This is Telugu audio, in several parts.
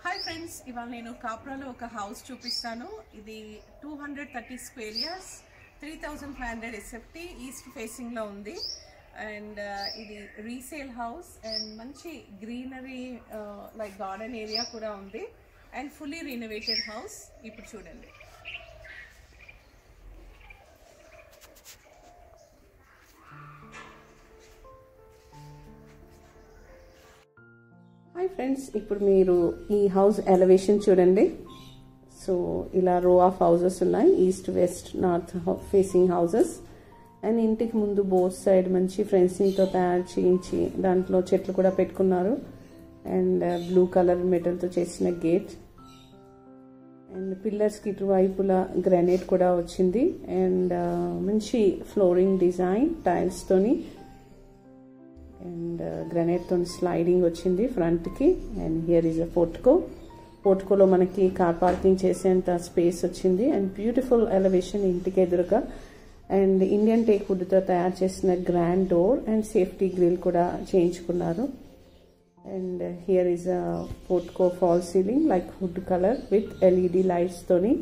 హాయ్ ఫ్రెండ్స్, ఇవాళ నేను కాప్రాలో ఒక హౌస్ చూపిస్తాను. ఇది 230 స్క్వేర్ ఇయర్స్, 3500 ఎస్ఎఫ్టీ, ఈస్ట్ ఫేసింగ్లో ఉంది. అండ్ ఇది రీసేల్ హౌస్ అండ్ మంచి గ్రీనరీ లైక్ గార్డెన్ ఏరియా కూడా ఉంది అండ్ ఫుల్లీ రినోవేటెడ్ హౌస్. ఇప్పుడు చూడండి. హాయ్ ఫ్రెండ్స్, ఇప్పుడు మీరు ఈ హౌస్ ఎలివేషన్ చూడండి. సో ఇలా రో ఆఫ్ హౌసెస్ ఉన్నాయి, east west north facing houses. And ఇంటికి ముందు బోత్ సైడ్ మంచి ఫెన్సింగ్తో తయారు చేయించి దాంట్లో చెట్లు కూడా పెట్టుకున్నారు. అండ్ బ్లూ కలర్ మెటల్తో చేసిన గేట్ అండ్ పిల్లర్స్కి ఇటువైపులా గ్రానైట్ కూడా వచ్చింది. అండ్ మంచి ఫ్లోరింగ్ డిజైన్ టైల్స్తోని అండ్ గ్రానైట్తో స్లైడింగ్ వచ్చింది ఫ్రంట్కి. అండ్ హియర్ ఈజ్ అ పోర్టికోలో మనకి కార్ పార్కింగ్ చేసేంత స్పేస్ వచ్చింది. అండ్ బ్యూటిఫుల్ ఎలివేషన్ ఇంటికి ఎదురుగా. అండ్ ఇండియన్ టేక్ వుడ్తో తయారు చేసిన grand door and safety grill కూడా చేయించుకున్నారు. And here is a portico false ceiling like wood colour with LED lights తోని.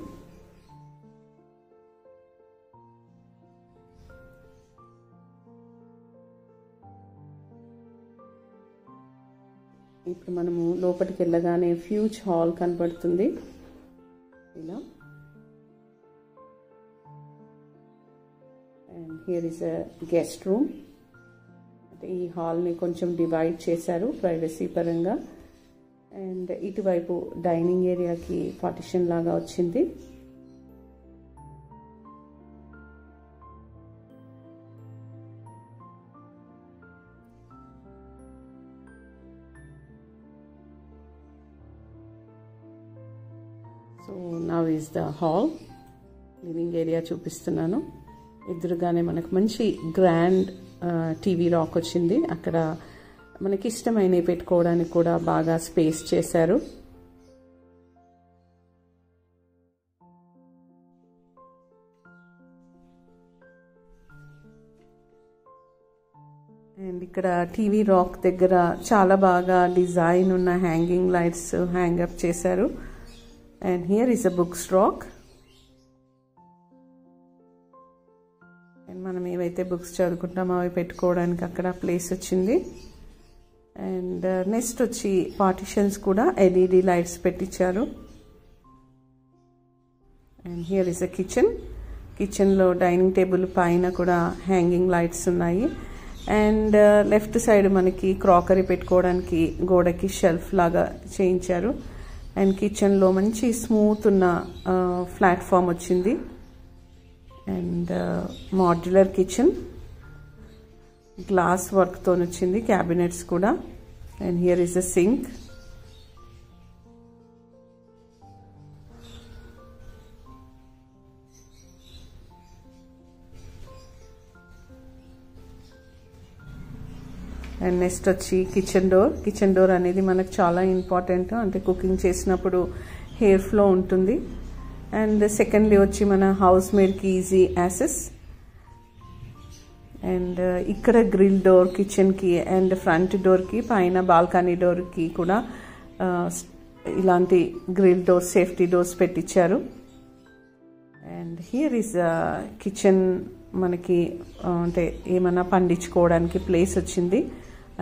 ఇప్పుడు మనము లోపలికి వెళ్ళగానే హ్యూజ్ హాల్ కనపడుతుంది ఇలా. And here is a guest room. అంటే ఈ హాల్ని కొంచెం డివైడ్ చేశారు ప్రైవసీ పరంగా. అండ్ ఇటువైపు డైనింగ్ ఏరియాకి పార్టిషన్ లాగా వచ్చింది. So now is the hall. Living area చూపిస్తున్నాను. ఎదురుగానే మనకు మంచి గ్రాండ్ టీవీ రాక్ వచ్చింది. అక్కడ మనకి ఇష్టమైనవి పెట్టుకోవడానికి కూడా బాగా స్పేస్ చేశారు. అండ్ ఇక్కడ టీవీ రాక్ దగ్గర చాలా బాగా డిజైన్ ఉన్న హ్యాంగింగ్ లైట్స్ హ్యాంగప్ చేశారు. And here is a books rack. And మనం ఏవైతే బుక్స్ చదువుకుంటామో అవి పెట్టుకోవడానికి అక్కడ ప్లేస్ వచ్చింది. అండ్ నెక్స్ట్ వచ్చి పార్టిషన్స్ కూడా ఎల్ఈడి లైట్స్ పెట్టించారు. అండ్ హియర్ ఇస్ అ కిచెన్లో డైనింగ్ టేబుల్ పైన కూడా హ్యాంగింగ్ లైట్స్ ఉన్నాయి. అండ్ లెఫ్ట్ సైడ్ మనకి క్రాకరీ పెట్టుకోవడానికి గోడకి షెల్ఫ్ లాగా చేయించారు. అండ్ కిచెన్లో మంచి స్మూత్ ఉన్న ప్లాట్ఫామ్ వచ్చింది. అండ్ మాడ్యులర్ కిచెన్ గ్లాస్ వర్క్తో వచ్చింది, క్యాబినెట్స్ కూడా. And here is a sink. And next వచ్చి కిచెన్ డోర్ అనేది మనకు చాలా ఇంపార్టెంట్. అంటే కుకింగ్ చేసినప్పుడు హెయిర్ ఫ్లో ఉంటుంది. అండ్ సెకండ్లీ వచ్చి మన హౌస్ మేడ్కి ఈజీ యాక్సెస్. అండ్ ఇక్కడ గ్రిల్ డోర్ కిచెన్కి అండ్ ఫ్రంట్ డోర్కి పైన బాల్కనీ డోర్కి కూడా ఇలాంటి గ్రిల్ డోర్స్ సేఫ్టీ డోర్స్ పెట్టించారు. And here is kitchen. మనకి అంటే ఏమన్నా పండించుకోవడానికి ప్లేస్ వచ్చింది.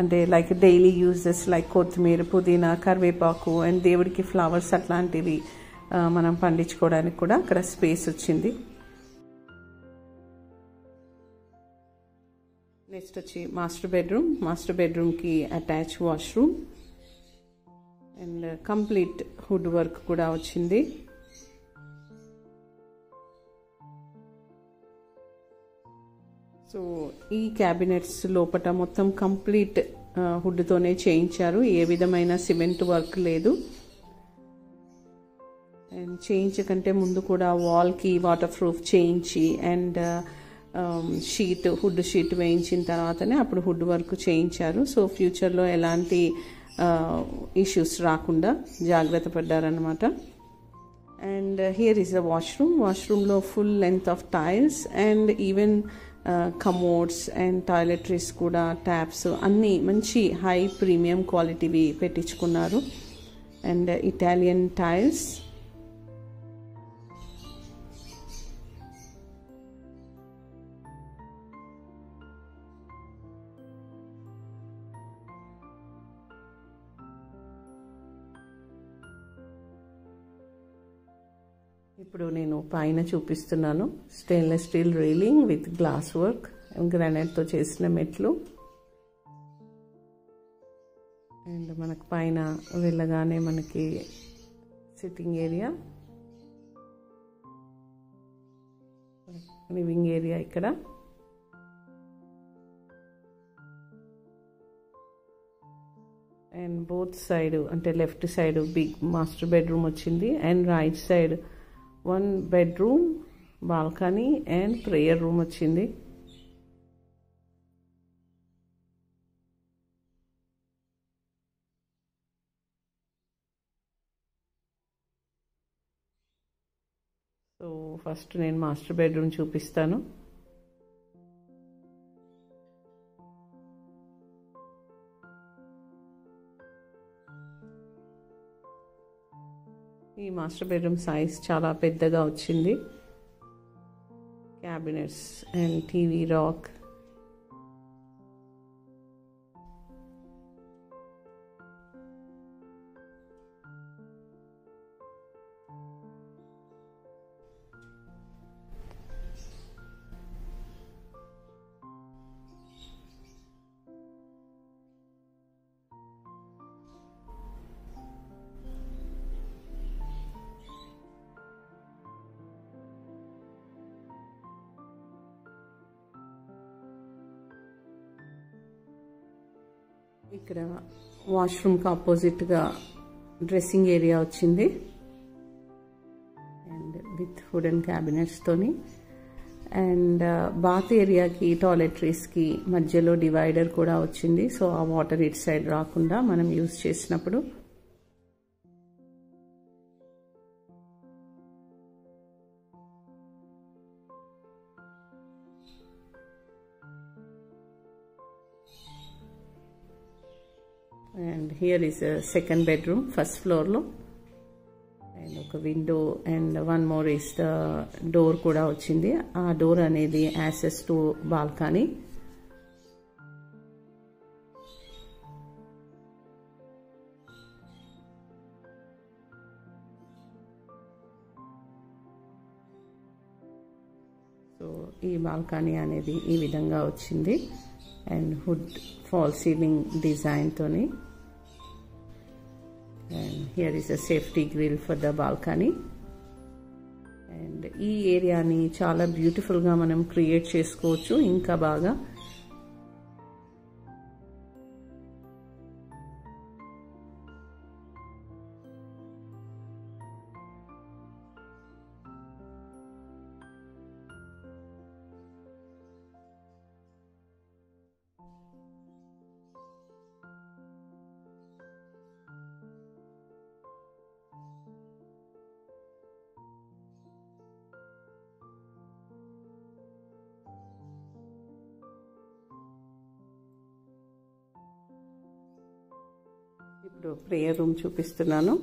అంటే లైక్ డైలీ యూజెస్ లైక్ కొత్తిమీర, పుదీనా, కరివేపాకు అండ్ దేవుడికి ఫ్లవర్స్ అట్లాంటివి మనం పండించుకోవడానికి కూడా అక్కడ స్పేస్ వచ్చింది. నెక్స్ట్ వచ్చి మాస్టర్ బెడ్రూమ్కి attach washroom and complete wood work కూడా వచ్చింది. సో ఈ క్యాబినెట్స్ లోపల మొత్తం కంప్లీట్ వుడ్తోనే చేయించారు. ఏ విధమైన సిమెంట్ వర్క్ లేదు. అండ్ చేయించకంటే ముందు కూడా వాల్కి వాటర్ ప్రూఫ్ చేయించి అండ్ వుడ్ షీట్ వేయించిన తర్వాతనే అప్పుడు వుడ్ వర్క్ చేయించారు. సో ఫ్యూచర్లో ఎలాంటి ఇష్యూస్ రాకుండా జాగ్రత్త పడ్డారనమాట. అండ్ హియర్ ఈజ్ అ వాష్రూమ్లో full length of tiles and even commodes and toiletries కూడా ట్యాప్స్ అన్నీ మంచి హై ప్రీమియం క్వాలిటీవి పెట్టించుకున్నారు. and Italian tiles. ఇప్పుడు నేను పైన చూపిస్తున్నాను stainless steel railing with glass work, గ్రానైట్తో చేసిన మెట్లు. అండ్ మనకు పైన వెళ్ళగానే మనకి సిట్టింగ్ ఏరియా, లివింగ్ ఏరియా ఇక్కడ. అండ్ బోత్ సైడ్ అంటే left side big master bedroom వచ్చింది and right side 1 bedroom, balcony and prayer room వచ్చింది. సో ఫస్ట్ నేను మాస్టర్ బెడ్రూమ్ చూపిస్తాను. ఈ మాస్టర్ బెడ్రూమ్ సైజ్ చాలా పెద్దగా వచ్చింది. క్యాబినెట్స్ అండ్ టీవీ రాక్, ఇక్కడ వాష్రూమ్కి ఆపోజిట్గా డ్రెస్సింగ్ ఏరియా వచ్చింది అండ్ విత్ వుడెన్ క్యాబినెట్స్తోని. అండ్ బాత్ ఏరియాకి టాయిలెటరీస్కి మధ్యలో డివైడర్ కూడా వచ్చింది. సో ఆ వాటర్ ఇటు సైడ్ రాకుండా మనం యూజ్ చేసినప్పుడు. And here is a second bedroom, first floor lo, and oka window and one more is the door kuda ochindi. Aa door anedi access to balcony. So ee balcony anedi ee vidhanga ochindi and hood fall ceiling design toni. And here is a safety grill for the balcony. And ఈ ఏరియాని చాలా బ్యూటిఫుల్గా మనం క్రియేట్ చేసుకోవచ్చు ఇంకా బాగా. ఇప్పుడు ప్రేయర్ రూమ్ చూపిస్తున్నాను.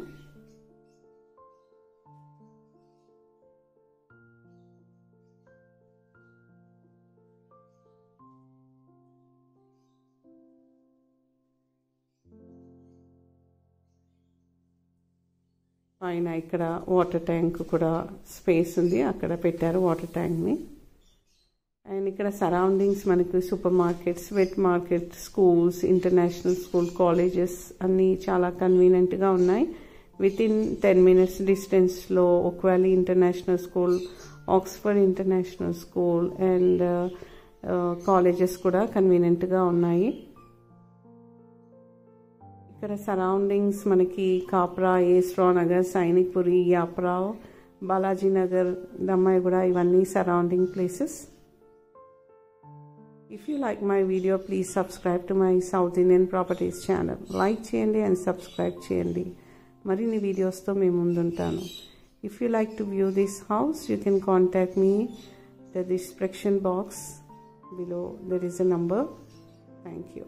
పైన ఇక్కడ వాటర్ ట్యాంక్ కూడా స్పేస్ ఉంది, అక్కడ పెట్టారు వాటర్ ట్యాంక్ని. అండ్ ఇక్కడ సరౌండింగ్స్ మనకు super markets, wet market, schools, international school, colleges అన్నీ చాలా కన్వీనియంట్గా ఉన్నాయి. వితిన్ 10 minutes డిస్టెన్స్లో Oak Valley International School, Oxford International School and colleges కూడా కన్వీనియంట్గా ఉన్నాయి. ఇక్కడ సరౌండింగ్స్ మనకి కాప్రా, ఏస్రావ్ నగర్, సైనిక్పురి, యాప్రావ్, బాలాజీ నగర్, దమ్మాయిగూడ ఇవన్నీ surrounding places. If you like my video, please subscribe to my South Indian Properties channel. Like cheyandi and subscribe cheyandi. Marini videos tho me munduntanu. If you like to view this house, you can contact me. The description box below there is a number. Thank you.